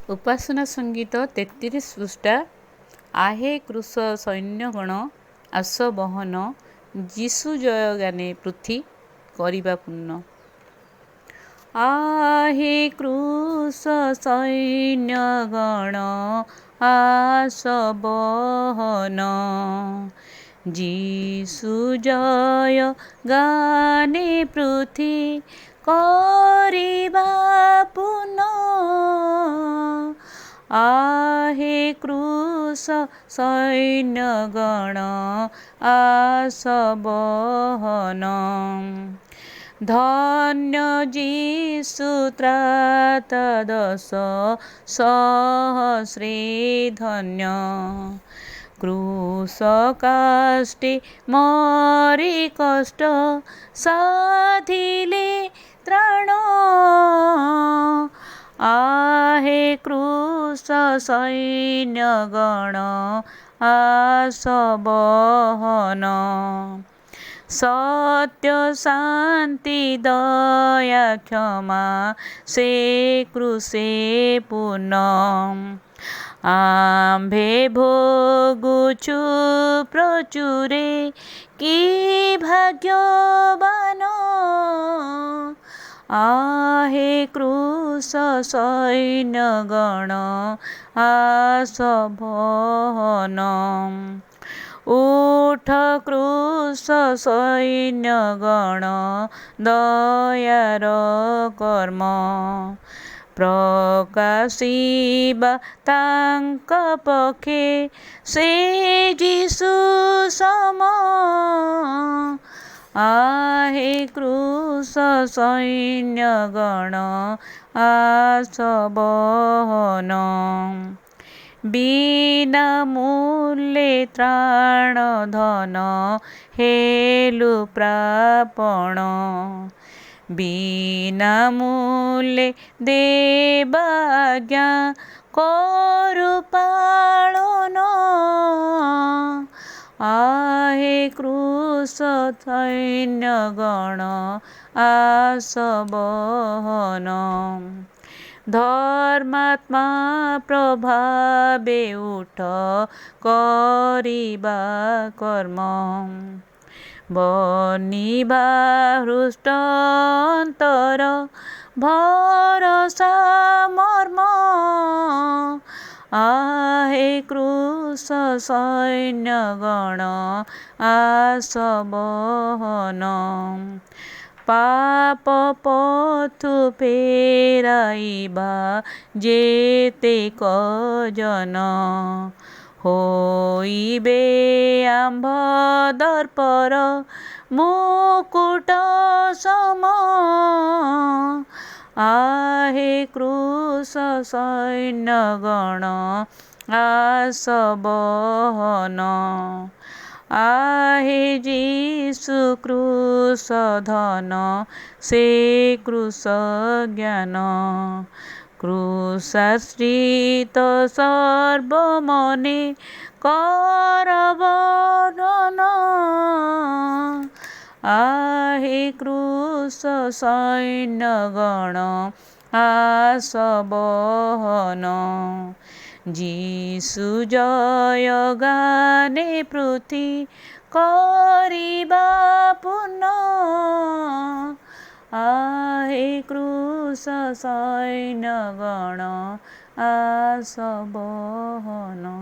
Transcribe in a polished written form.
ଉପାସନା ସଙ୍ଗୀତ 33 ପୃଷ୍ଠା। आहे କୃଶ ସୈନ୍ୟଗଣ ଆସ ବହନ, ଯୀଶୁ ଜୟ ଗାନେ ପୃଥି କରିବା ପୂର୍ଣ୍ଣ। आहे କୃଶ ସୈନ୍ୟଗଣ ଆସ ବହନ, ଯୀଶୁ ଜୟ ଗାନେ ପୃଥି କରିବା ପୂର୍ଣ୍ଣ। आहे କୃଶ ସୈନ୍ୟଗଣ ଆସ ବହନ, ଧନ୍ୟ ଯୀଶୁ ତ୍ରାତା ଦଶ ସହସ୍ରେ ଧନ୍ୟ। କୃଶ କାଷ୍ଟେ ମରି କଷ୍ଟ ସାଧିଲେ ତ୍ରାଣ। आहे କୃଶ ସୈନ୍ୟଗଣ ଆସ ବହନ, ସତ୍ୟ ଶାନ୍ତି ଦୟା କ୍ଷମା ସେ କୃଷେ ପୂର୍ଣ୍ଣ। ଆମ୍ଭେ ଭୋଗୁଛୁ ପ୍ରଚୁରେ କି ଭାଗ୍ୟବାନ। आहे କୃଶ ସୈନ୍ୟଗଣ ଆସ ବହନ, ଉଠ କୃଶ ସୈନ୍ୟଗଣ ଦୟାର କର୍ମ। ପ୍ରକାଶିବା ତାଙ୍କ ପକ୍ଷେ ସେ ଯୀଶୁ ସମ। आहे କୃଶ ସୈନ୍ୟଗଣ ଆସ ବହନ, ବିନା ମୂଲ୍ୟେ ତ୍ରାଣ ଧନ ହେଲୁ ପ୍ରାପଣ। ବିନା ମୂଲ୍ୟେ ଦେବା ଆଜ୍ଞା କରୁ ପାଳନ। आहे କୃଶ ସୈନ୍ୟଗଣ ଆସ ବହନ, ଧର୍ମାତ୍ମା ପ୍ରଭାବେ ଉଠ କରିବା କର୍ମ। ବନିବା ହୃଷ୍ଟ ଅନ୍ତର ଭରସା ମର୍ମ। आहे କୃଶ ସୈନ୍ୟଗଣ ଆସ ବହନ, ପାପ ପଥୁ ଫେରାଇବା ଯେତେକ ଜନ। ହୋଇବେ ଆମ୍ଭ ଦର୍ପର ମୁକୁଟ ସମ। आहे କୃଶ ସୈନ୍ୟଗଣ ଆସ ବହନ, आहे ଯୀଶୁ କୃଶ ଧନ ସେ କୃଶ ଜ୍ଞାନ। କୃଶାଶ୍ରିତ ସର୍ବମନେ କର ବର୍ଣ୍ଣନ। आहे କୃଶ ସୈନ୍ୟଗଣ ଆସ ବହନ, ଯୀଶୁ ଜୟ ଗାନେ ପୃଥି କରିବା ପୂର୍ଣ୍ଣ। आहे କୃଶ ସୈନ୍ୟଗଣ ଆସ ବହନ।